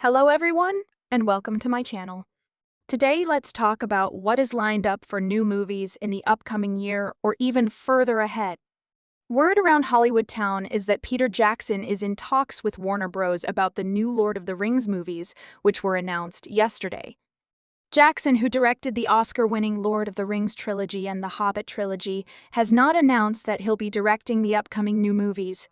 Hello everyone, and welcome to my channel. Today let's talk about what is lined up for new movies in the upcoming year or even further ahead. Word around Hollywood town is that Peter Jackson is in talks with Warner Bros. About the new Lord of the Rings movies, which were announced yesterday. Jackson, who directed the Oscar-winning Lord of the Rings trilogy and the Hobbit trilogy, has not announced that he'll be directing the upcoming new movies.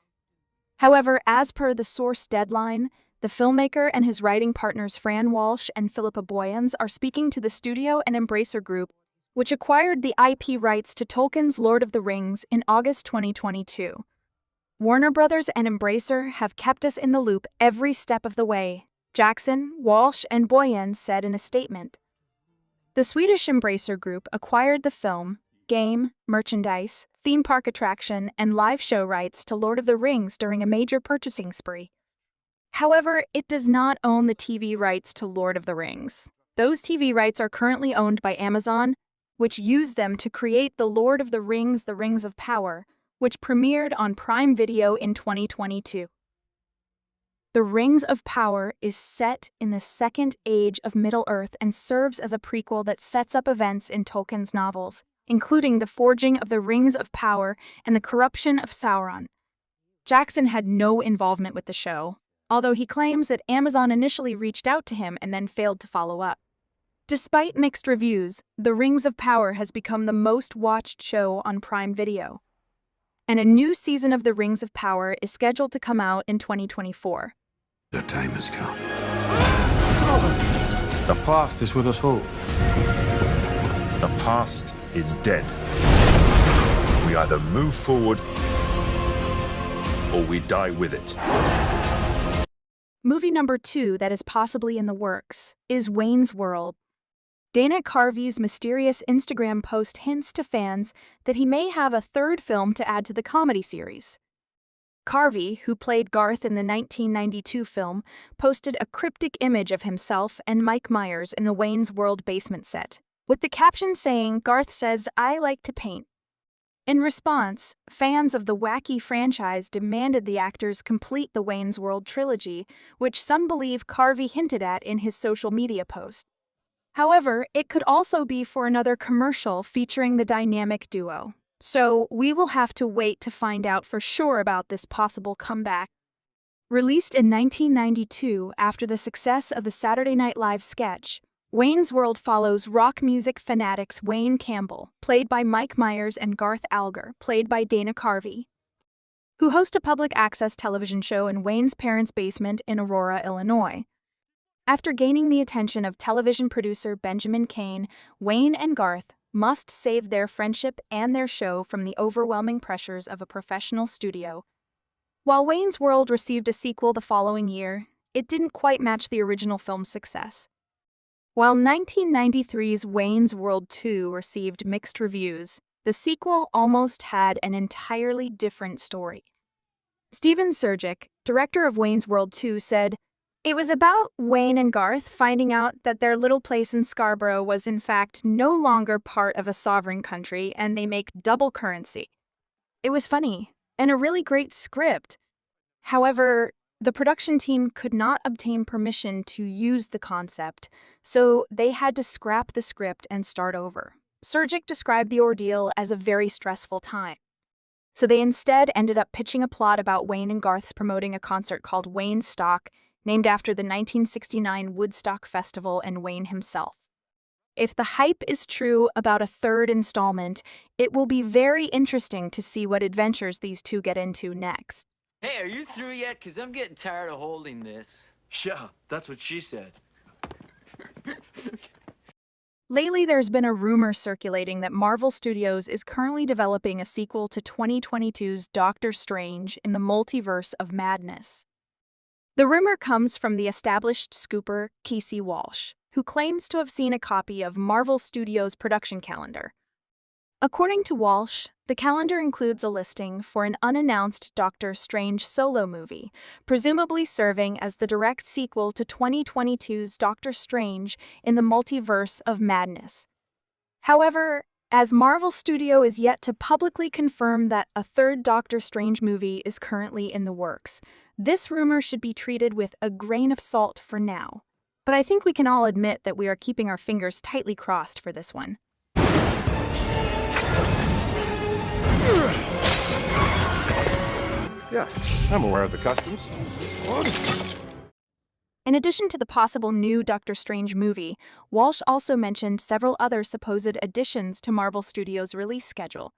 However, as per the source deadline, the filmmaker and his writing partners Fran Walsh and Philippa Boyens are speaking to the studio and Embracer Group, which acquired the IP rights to Tolkien's Lord of the Rings in August 2022. Warner Brothers and Embracer have kept us in the loop every step of the way, Jackson, Walsh, and Boyens said in a statement. The Swedish Embracer Group acquired the film, game, merchandise, theme park attraction, and live show rights to Lord of the Rings during a major purchasing spree. However, it does not own the TV rights to Lord of the Rings. Those TV rights are currently owned by Amazon, which used them to create The Lord of the Rings: The Rings of Power, which premiered on Prime Video in 2022. The Rings of Power is set in the Second Age of Middle-earth and serves as a prequel that sets up events in Tolkien's novels, including the forging of the Rings of Power and the corruption of Sauron. Jackson had no involvement with the show, although he claims that Amazon initially reached out to him and then failed to follow up. Despite mixed reviews, The Rings of Power has become the most watched show on Prime Video. And a new season of The Rings of Power is scheduled to come out in 2024. The time has come. The past is with us all. The past is dead. We either move forward or we die with it. Movie number 2 that is possibly in the works is Wayne's World. Dana Carvey's mysterious Instagram post hints to fans that he may have a third film to add to the comedy series. Carvey, who played Garth in the 1992 film, posted a cryptic image of himself and Mike Myers in the Wayne's World basement set, with the caption saying, "Garth says, I like to paint." In response, fans of the wacky franchise demanded the actors complete the Wayne's World trilogy, which some believe Carvey hinted at in his social media post. However, it could also be for another commercial featuring the dynamic duo. So, we will have to wait to find out for sure about this possible comeback. Released in 1992 after the success of the Saturday Night Live sketch, Wayne's World follows rock music fanatics Wayne Campbell, played by Mike Myers, and Garth Alger, played by Dana Carvey, who host a public access television show in Wayne's parents' basement in Aurora, Illinois. After gaining the attention of television producer Benjamin Cain, Wayne and Garth must save their friendship and their show from the overwhelming pressures of a professional studio. While Wayne's World received a sequel the following year, it didn't quite match the original film's success. While 1993's Wayne's World 2 received mixed reviews, the sequel almost had an entirely different story. Steven Surgic, director of Wayne's World 2, said, "It was about Wayne and Garth finding out that their little place in Scarborough was in fact no longer part of a sovereign country and they make double currency. It was funny, and a really great script. However, the production team could not obtain permission to use the concept, so they had to scrap the script and start over." Surgic described the ordeal as a very stressful time. So they instead ended up pitching a plot about Wayne and Garth's promoting a concert called Wayne Stock, named after the 1969 Woodstock Festival and Wayne himself. If the hype is true about a third installment, it will be very interesting to see what adventures these two get into next. Hey, are you through yet? Because I'm getting tired of holding this. Yeah, that's what she said. Lately, there's been a rumor circulating that Marvel Studios is currently developing a sequel to 2022's Doctor Strange in the Multiverse of Madness. The rumor comes from the established scooper Casey Walsh, who claims to have seen a copy of Marvel Studios' production calendar. According to Walsh, the calendar includes a listing for an unannounced Doctor Strange solo movie, presumably serving as the direct sequel to 2022's Doctor Strange in the Multiverse of Madness. However, as Marvel Studio is yet to publicly confirm that a third Doctor Strange movie is currently in the works. This rumor should be treated with a grain of salt for now. But I think we can all admit that we are keeping our fingers tightly crossed for this one. Yes, I'm aware of the customs. In addition to the possible new Doctor Strange movie, Walsh also mentioned several other supposed additions to Marvel Studios' release schedule.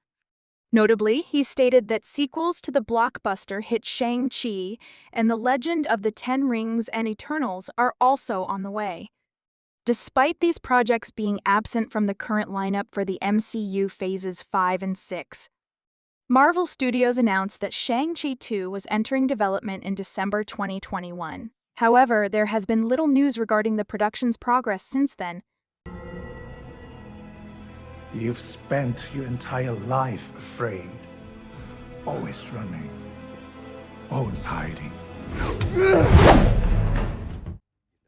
Notably, he stated that sequels to the blockbuster hit Shang-Chi and The Legend of the Ten Rings and Eternals are also on the way. Despite these projects being absent from the current lineup for the MCU Phases 5 and 6, Marvel Studios announced that Shang-Chi 2 was entering development in December 2021. However, there has been little news regarding the production's progress since then. You've spent your entire life afraid, always running, always hiding.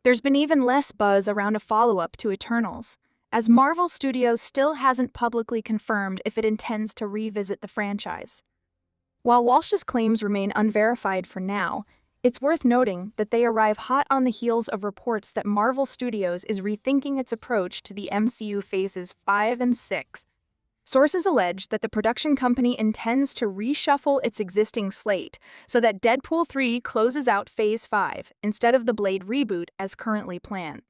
There's been even less buzz around a follow-up to Eternals, as Marvel Studios still hasn't publicly confirmed if it intends to revisit the franchise. While Walsh's claims remain unverified for now, it's worth noting that they arrive hot on the heels of reports that Marvel Studios is rethinking its approach to the MCU Phases 5 and 6. Sources allege that the production company intends to reshuffle its existing slate so that Deadpool 3 closes out Phase 5 instead of the Blade reboot as currently planned.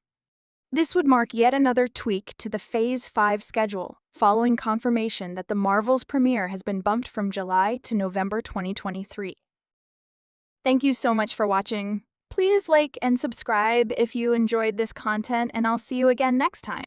This would mark yet another tweak to the Phase 5 schedule, following confirmation that the Marvel's premiere has been bumped from July to November 2023. Thank you so much for watching. Please like and subscribe if you enjoyed this content, and I'll see you again next time.